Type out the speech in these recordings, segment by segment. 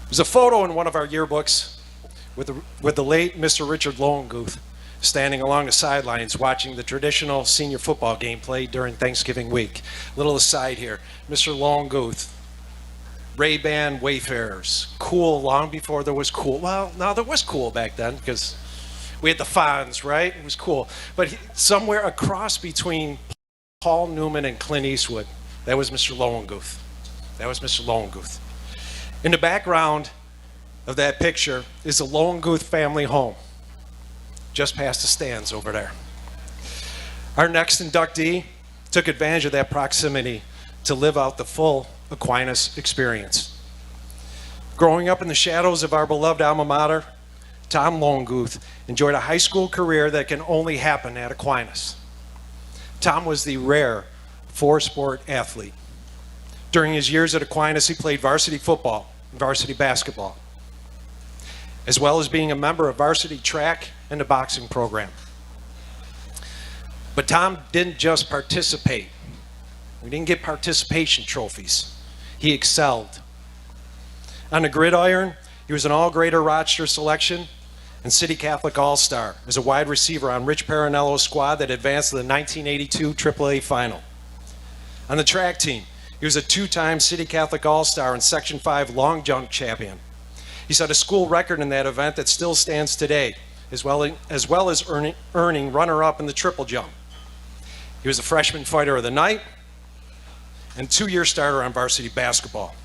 There's a photo in one of our yearbooks with the late Mr. Richard LOEWENGUTH standing along the sidelines watching the traditional senior football game played during Thanksgiving week. Little aside here, Mr. LOEWENGUTH, Ray-Ban Wayfarers, cool long before there was cool. Well, no, there was cool back then because we had the Fonz, right? It was cool. But somewhere across between Paul Newman and Clint Eastwood, that was Mr. LOEWENGUTH. That was Mr. LOEWENGUTH. In the background of that picture is the LOEWENGUTH family home, just past the stands over there. Our next inductee took advantage of that proximity to live out the full Aquinas experience. Growing up in the shadows of our beloved alma mater, Tom LOEWENGUTH enjoyed a high school career that can only happen at Aquinas. Tom was the rare four-sport athlete. During his years at Aquinas, he played varsity football and varsity basketball, as well as being a member of varsity track and the boxing program. But Tom didn't just participate. We didn't get participation trophies. He excelled. On the gridiron, he was an all-grader Rochester selection and City Catholic All-Star as a wide receiver on Rich Parinello's squad that advanced to the 1982 AAA final. On the track team, he was a two-time City Catholic All-Star and Section 5 long jump champion. He set a school record in that event that still stands today, as well as earning runner-up in the triple jump. He was a freshman fighter of the night and two-year starter on varsity basketball.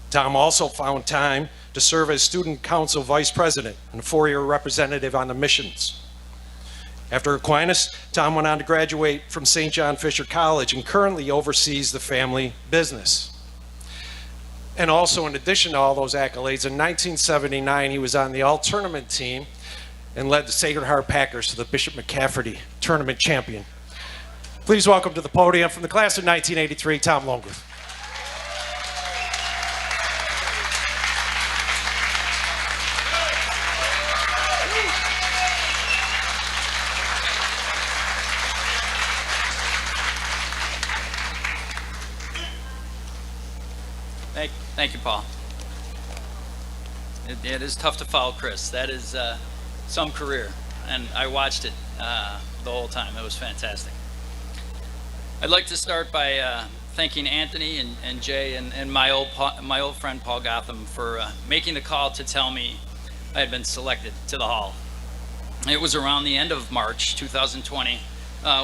Tom also found time to serve as student council vice president and a four-year representative on the missions. After Aquinas, Tom went on to graduate from St. John Fisher College and currently oversees the family business. And also, in addition to all those accolades, in 1979, he was on the all-tournament team and led the Sacred Heart Packers to the Bishop McCafferty Tournament Champion. Please welcome to the podium from the class of 1983, Tom LOEWENGUTH. Thank you, Paul. It is tough to follow Chris. That is some career, and I watched it the whole time. It was fantastic. I'd like to start by thanking Anthony and Jay and my old friend Paul Gotham for making the call to tell me I had been selected to the Hall. It was around the end of March 2020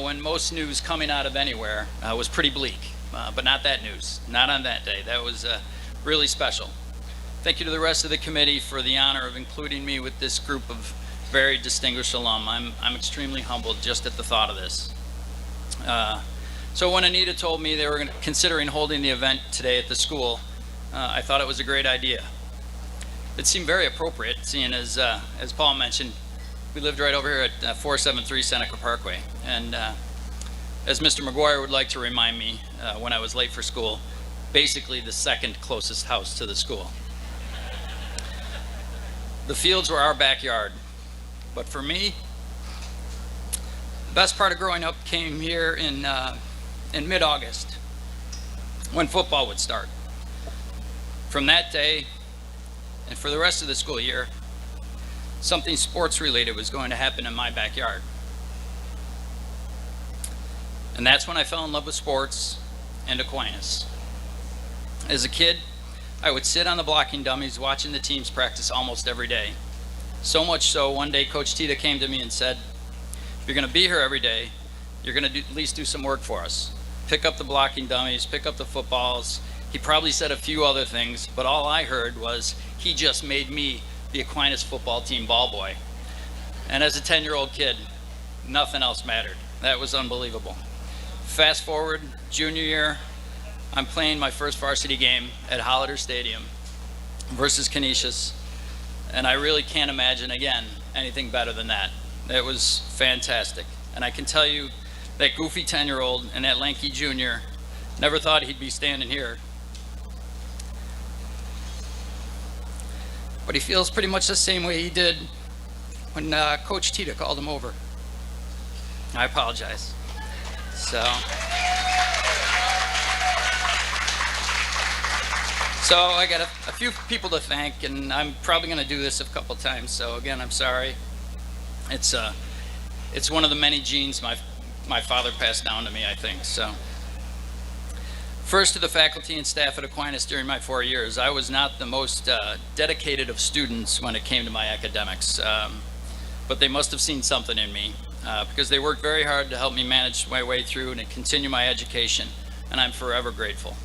when most news coming out of anywhere was pretty bleak, but not that news, not on that day. That was really special. Thank you to the rest of the committee for the honor of including me with this group of very distinguished alum. I'm extremely humbled just at the thought of this. So when Anita told me they were considering holding the event today at the school, I thought it was a great idea. It seemed very appropriate, seeing as Paul mentioned, we lived right over here at 473 Seneca Parkway. And as Mr. McGuire would like to remind me when I was late for school, basically the second closest house to the school. The fields were our backyard, but for me, the best part of growing up came here in mid-August, when football would start. From that day, and for the rest of the school year, something sports-related was going to happen in my backyard. And that's when I fell in love with sports and Aquinas. As a kid, I would sit on the blocking dummies watching the teams practice almost every day. So much so, one day Coach Tita came to me and said, if you're going to be here every day, you're going to at least do some work for us. Pick up the blocking dummies, pick up the footballs. He probably said a few other things, but all I heard was he just made me the Aquinas football team ball boy. And as a 10-year-old kid, nothing else mattered. That was unbelievable. Fast forward, junior year, I'm playing my first varsity game at Hollider Stadium versus Canisius, and I really can't imagine, again, anything better than that. It was fantastic. And I can tell you, that goofy 10-year-old and that lanky junior never thought he'd be standing here. But he feels pretty much the same way he did when Coach Tita called him over. I apologize. So, So I got a few people to thank, and I'm probably going to do this a couple times. So again, I'm sorry. It's one of the many genes my father passed down to me, I think. So first, to the faculty and staff at Aquinas during my 4 years, I was not the most dedicated of students when it came to my academics, but they must have seen something in me because they worked very hard to help me manage my way through and to continue my education, and I'm forever grateful.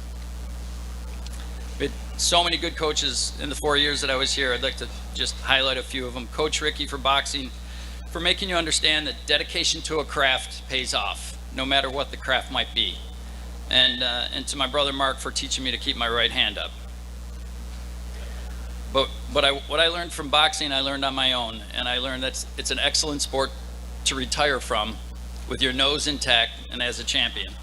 But so many good coaches in the 4 years that I was here. I'd like to just highlight a few of them. Coach Ricky for boxing, for making you understand that dedication to a craft pays off, no matter what the craft might be. And to my brother Mark for teaching me to keep my right hand up. But what I learned from boxing, I learned on my own, and I learned that it's an excellent sport to retire from with your nose intact and as a champion.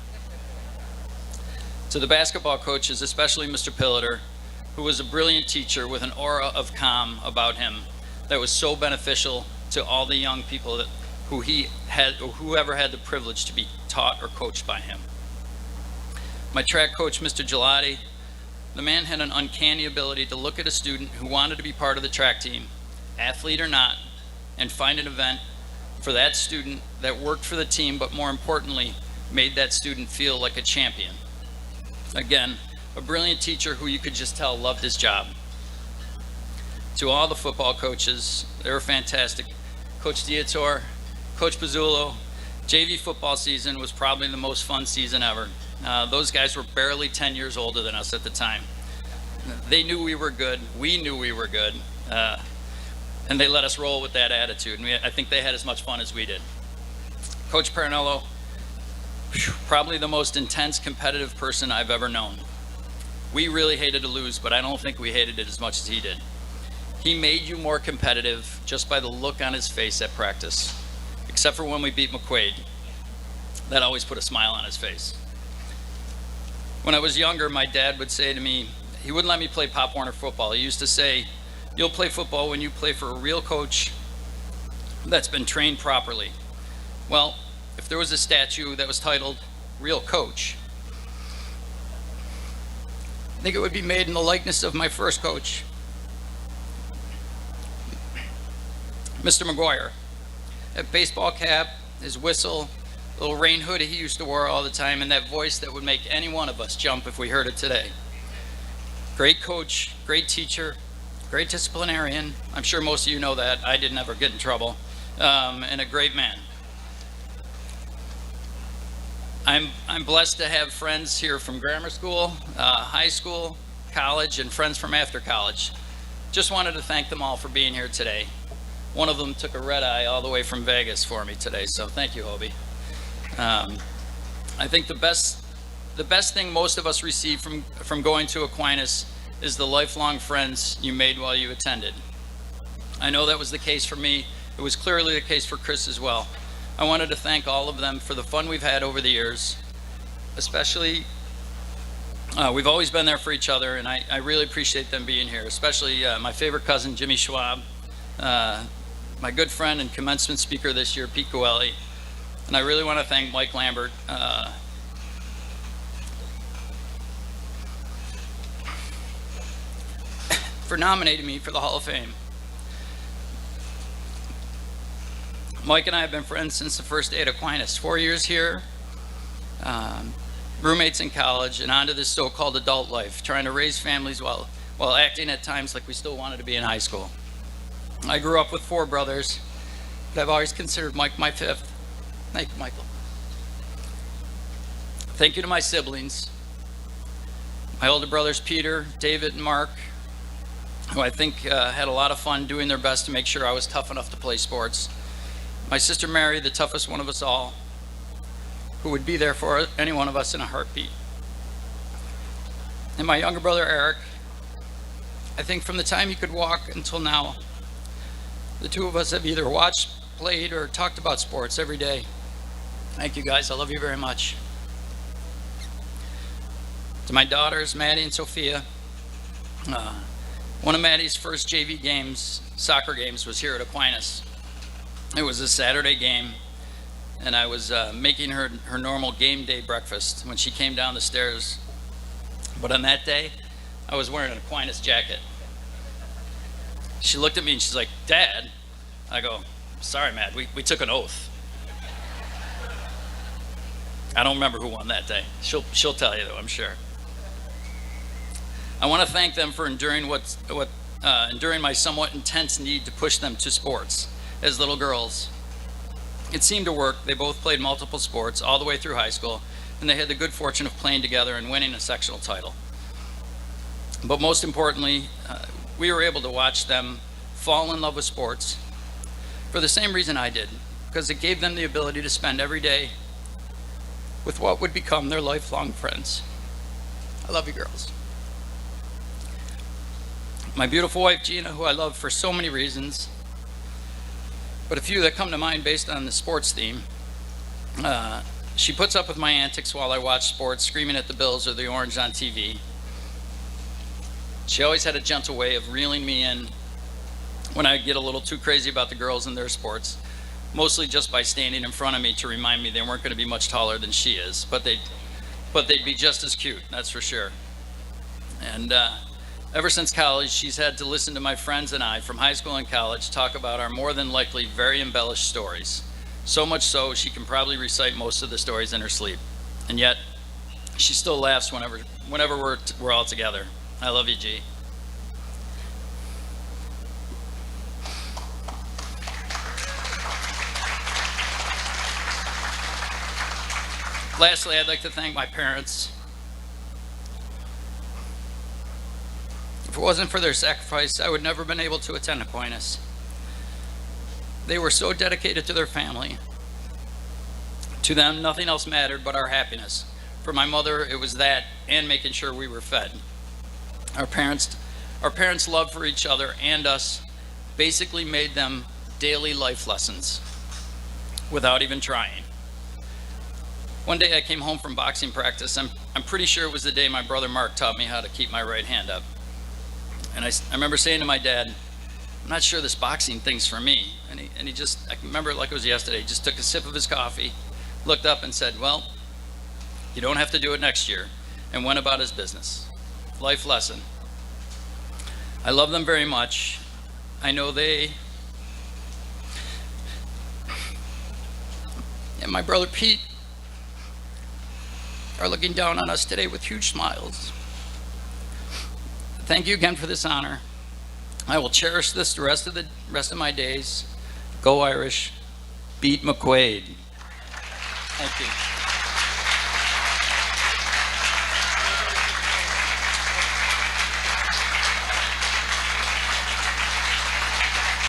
To the basketball coaches, especially Mr. Pilliter, who was a brilliant teacher with an aura of calm about him that was so beneficial to all the young people whoever had the privilege to be taught or coached by him. My track coach, Mr. Gelati, the man had an uncanny ability to look at a student who wanted to be part of the track team, athlete or not, and find an event for that student that worked for the team, but more importantly, made that student feel like a champion. Again, a brilliant teacher who you could just tell loved his job. To all the football coaches, they were fantastic. Coach Diator, Coach Pizzullo, JV football season was probably the most fun season ever. Those guys were barely 10 years older than us at the time. They knew we were good, we knew we were good, and they let us roll with that attitude, and I think they had as much fun as we did. Coach Parinello, probably the most intense competitive person I've ever known. We really hated to lose, but I don't think we hated it as much as he did. He made you more competitive just by the look on his face at practice, except for when we beat McQuaid. That always put a smile on his face. When I was younger, my dad would say to me, he wouldn't let me play Pop Warner football. He used to say, you'll play football when you play for a real coach that's been trained properly. Well, if there was a statue that was titled Real Coach, I think it would be made in the likeness of my first coach, Mr. McGuire. That baseball cap, his whistle, little rain hoodie he used to wear all the time, and that voice that would make any one of us jump if we heard it today. Great coach, great teacher, great disciplinarian. I'm sure most of you know that. I didn't ever get in trouble. And a great man. I'm blessed to have friends here from grammar school, high school, college, and friends from after college. Just wanted to thank them all for being here today. One of them took a red eye all the way from Vegas for me today, so thank you, Hobie. I think the best thing most of us receive from going to Aquinas is the lifelong friends you made while you attended. I know that was the case for me. It was clearly the case for Chris as well. I wanted to thank all of them for the fun we've had over the years. Especially, we've always been there for each other, and I really appreciate them being here, especially my favorite cousin, Jimmy Schwab, my good friend and commencement speaker this year, Pete Coelli. And I really want to thank Mike Lambert for nominating me for the Hall of Fame. Mike and I have been friends since the first day at Aquinas. 4 years here, roommates in college, and on to this so-called adult life, trying to raise families while acting at times like we still wanted to be in high school. I grew up with 4 brothers, but I've always considered Mike my 5th. Thank you, Michael. Thank you to my siblings, my older brothers Peter, David, and Mark, who I think had a lot of fun doing their best to make sure I was tough enough to play sports. My sister Mary, the toughest one of us all, who would be there for any one of us in a heartbeat. And my younger brother Eric, I think from the time he could walk until now, the two of us have either watched, played, or talked about sports every day. Thank you guys, I love you very much. To my daughters, Maddie and Sophia, one of Maddie's first JV games, soccer games, was here at Aquinas. It was a Saturday game, and I was making her normal game day breakfast when she came down the stairs. But on that day, I I was wearing an Aquinas jacket. She looked at me and she's like, "Dad?" I go, "Sorry, Matt, we took an oath." I don't remember who won that day. She'll tell you though, I'm sure. I want to thank them for enduring enduring my somewhat intense need to push them to sports as little girls. It seemed to work. They both played multiple sports all the way through high school, and they had the good fortune of playing together and winning a sectional title. But most importantly, we were able to watch them fall in love with sports for the same reason I did, because it gave them the ability to spend every day with what would become their lifelong friends. I love you, girls. My beautiful wife, Gina, who I love for so many reasons, but a few that come to mind based on the sports theme. She puts up with my antics while I watch sports, screaming at the Bills or the Orange on TV. She always had a gentle way of reeling me in when I get a little too crazy about the girls and their sports, mostly just by standing in front of me to remind me they weren't going to be much taller than she is, but they'd be just as cute, that's for sure. And ever since college, she's had to listen to my friends and I from high school and college talk about our more than likely very embellished stories. So much so, she can probably recite most of the stories in her sleep. And yet, she still laughs whenever we're all together. I love you, G. Lastly, I'd like to thank my parents. If it wasn't for their sacrifice, I would never have been able to attend Aquinas. They were so dedicated to their family. To them, nothing else mattered but our happiness. For my mother, it was that and making sure we were fed. Our parents' love for each other and us basically made them daily life lessons without even trying. One day I came home from boxing practice. I'm pretty sure it was the day my brother Mark taught me how to keep my right hand up. And I remember saying to my dad, "I'm not sure this boxing thing's for me." And he just, I can remember it like it was yesterday, he just took a sip of his coffee, looked up and said, "Well, you don't have to do it next year," and went about his business. Life lesson. I love them very much. I know they, and my brother Pete, are looking down on us today with huge smiles. Thank you again for this honor. I will cherish this the rest of my days. Go Irish. Beat McQuaid. Thank you.